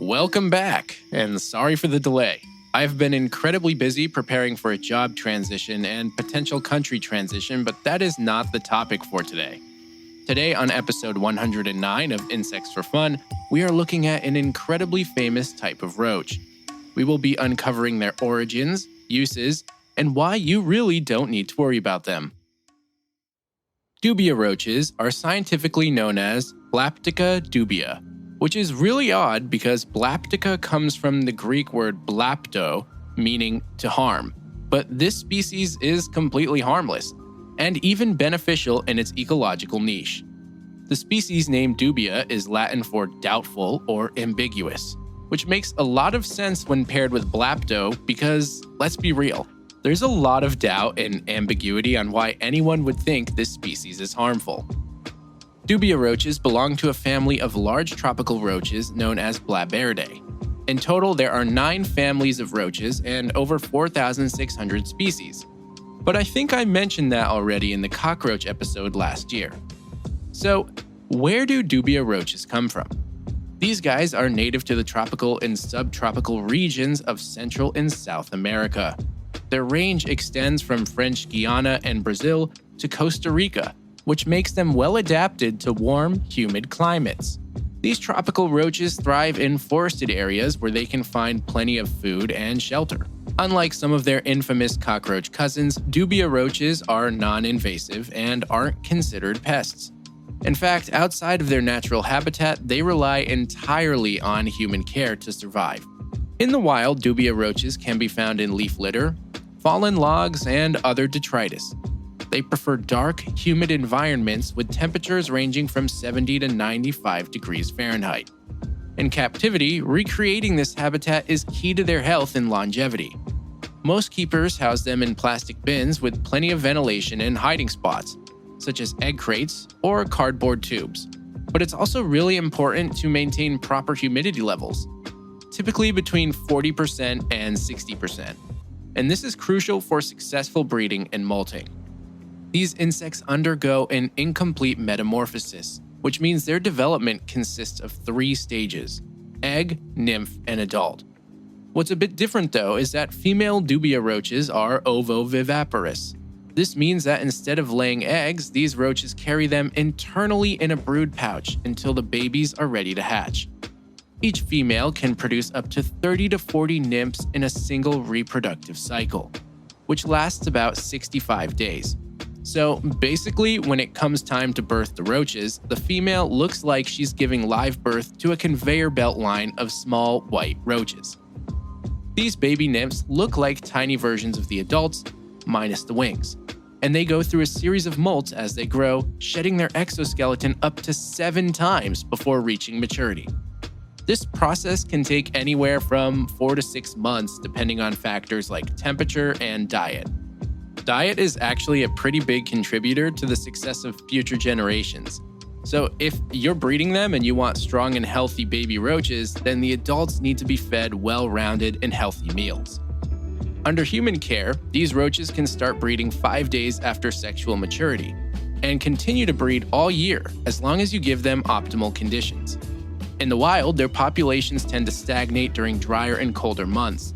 Welcome back, and sorry for the delay. I've been incredibly busy preparing for a job transition and potential country transition, but that is not the topic for today. Today, on episode 109 of Insects for Fun, we are looking at an incredibly famous type of roach. We will be uncovering their origins, uses, and why you really don't need to worry about them. Dubia roaches are scientifically known as Blaptica dubia, which is really odd because Blaptica comes from the Greek word blapto, meaning to harm. But this species is completely harmless, and even beneficial in its ecological niche. The species name Dubia is Latin for doubtful or ambiguous, which makes a lot of sense when paired with blapto because, let's be real, there's a lot of doubt and ambiguity on why anyone would think this species is harmful. Dubia roaches belong to a family of large tropical roaches known as Blaberidae. In total, there are 9 families of roaches and over 4,600 species. But I think I mentioned that already in the cockroach episode last year. So, where do Dubia roaches come from? These guys are native to the tropical and subtropical regions of Central and South America. Their range extends from French Guiana and Brazil to Costa Rica, which makes them well adapted to warm, humid climates. These tropical roaches thrive in forested areas where they can find plenty of food and shelter. Unlike some of their infamous cockroach cousins, Dubia roaches are non-invasive and aren't considered pests. In fact, outside of their natural habitat, they rely entirely on human care to survive. In the wild, Dubia roaches can be found in leaf litter, fallen logs, and other detritus. They prefer dark, humid environments with temperatures ranging from 70 to 95 degrees Fahrenheit. In captivity, recreating this habitat is key to their health and longevity. Most keepers house them in plastic bins with plenty of ventilation and hiding spots, such as egg crates or cardboard tubes. But it's also really important to maintain proper humidity levels, typically between 40% and 60%. And this is crucial for successful breeding and molting. These insects undergo an incomplete metamorphosis, which means their development consists of 3 stages: egg, nymph, and adult. What's a bit different though is that female Dubia roaches are ovoviviparous. This means that instead of laying eggs, these roaches carry them internally in a brood pouch until the babies are ready to hatch. Each female can produce up to 30 to 40 nymphs in a single reproductive cycle, which lasts about 65 days. So basically, when it comes time to birth the roaches, the female looks like she's giving live birth to a conveyor belt line of small white roaches. These baby nymphs look like tiny versions of the adults, minus the wings, and they go through a series of molts as they grow, shedding their exoskeleton up to 7 times before reaching maturity. This process can take anywhere from 4 to 6 months depending on factors like temperature and diet. Diet is actually a pretty big contributor to the success of future generations. So if you're breeding them and you want strong and healthy baby roaches, then the adults need to be fed well-rounded and healthy meals. Under human care, these roaches can start breeding 5 days after sexual maturity and continue to breed all year as long as you give them optimal conditions. In the wild, their populations tend to stagnate during drier and colder months.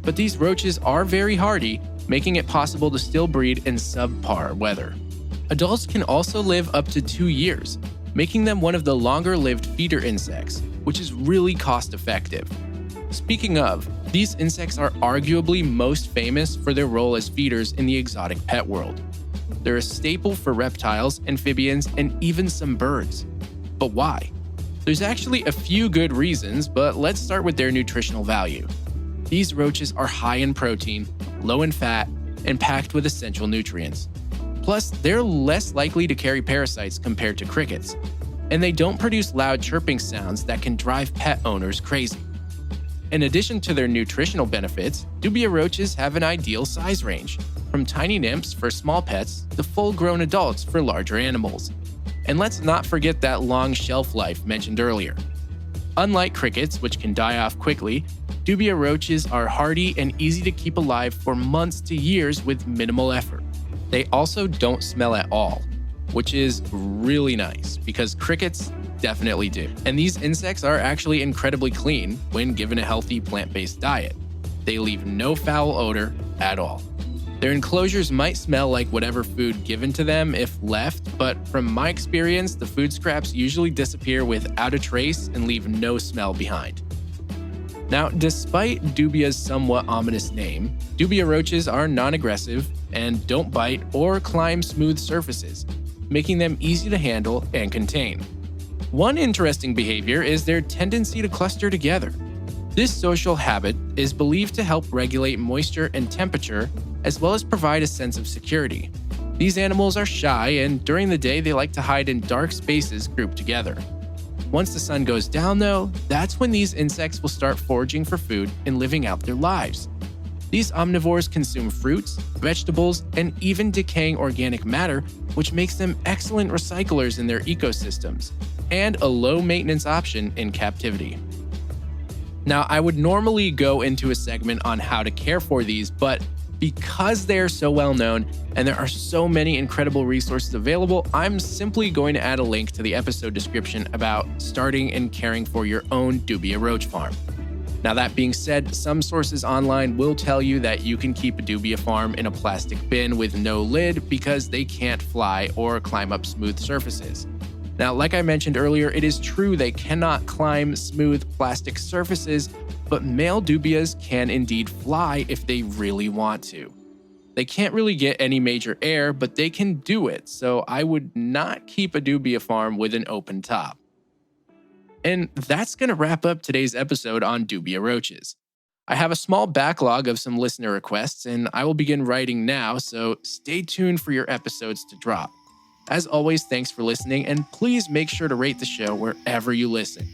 But these roaches are very hardy, making it possible to still breed in subpar weather. Adults can also live up to 2 years, making them one of the longer-lived feeder insects, which is really cost-effective. Speaking of, these insects are arguably most famous for their role as feeders in the exotic pet world. They're a staple for reptiles, amphibians, and even some birds. But why? There's actually a few good reasons, but let's start with their nutritional value. These roaches are high in protein, low in fat, and packed with essential nutrients. Plus, they're less likely to carry parasites compared to crickets, and they don't produce loud chirping sounds that can drive pet owners crazy. In addition to their nutritional benefits, Dubia roaches have an ideal size range, from tiny nymphs for small pets to full-grown adults for larger animals. And let's not forget that long shelf life mentioned earlier. Unlike crickets, which can die off quickly, Dubia roaches are hardy and easy to keep alive for months to years with minimal effort. They also don't smell at all, which is really nice because crickets, definitely do. And these insects are actually incredibly clean when given a healthy plant-based diet. They leave no foul odor at all. Their enclosures might smell like whatever food given to them if left, but from my experience, the food scraps usually disappear without a trace and leave no smell behind. Now, despite Dubia's somewhat ominous name, Dubia roaches are non-aggressive and don't bite or climb smooth surfaces, making them easy to handle and contain. One interesting behavior is their tendency to cluster together. This social habit is believed to help regulate moisture and temperature, as well as provide a sense of security. These animals are shy, and during the day they like to hide in dark spaces grouped together. Once the sun goes down, though, that's when these insects will start foraging for food and living out their lives. These omnivores consume fruits, vegetables, and even decaying organic matter, which makes them excellent recyclers in their ecosystems, and a low-maintenance option in captivity. Now, I would normally go into a segment on how to care for these, but because they are so well known and there are so many incredible resources available, I'm simply going to add a link to the episode description about starting and caring for your own Dubia roach farm. Now, that being said, some sources online will tell you that you can keep a Dubia farm in a plastic bin with no lid because they can't fly or climb up smooth surfaces. Now, like I mentioned earlier, it is true they cannot climb smooth plastic surfaces, but male dubias can indeed fly if they really want to. They can't really get any major air, but they can do it, so I would not keep a dubia farm with an open top. And that's going to wrap up today's episode on Dubia roaches. I have a small backlog of some listener requests, and I will begin writing now, so stay tuned for your episodes to drop. As always, thanks for listening, and please make sure to rate the show wherever you listen.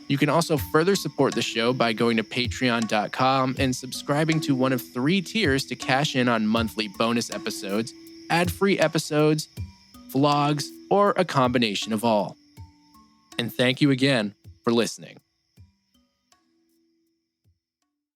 You can also further support the show by going to patreon.com and subscribing to one of 3 tiers to cash in on monthly bonus episodes, ad-free episodes, vlogs, or a combination of all. And thank you again for listening.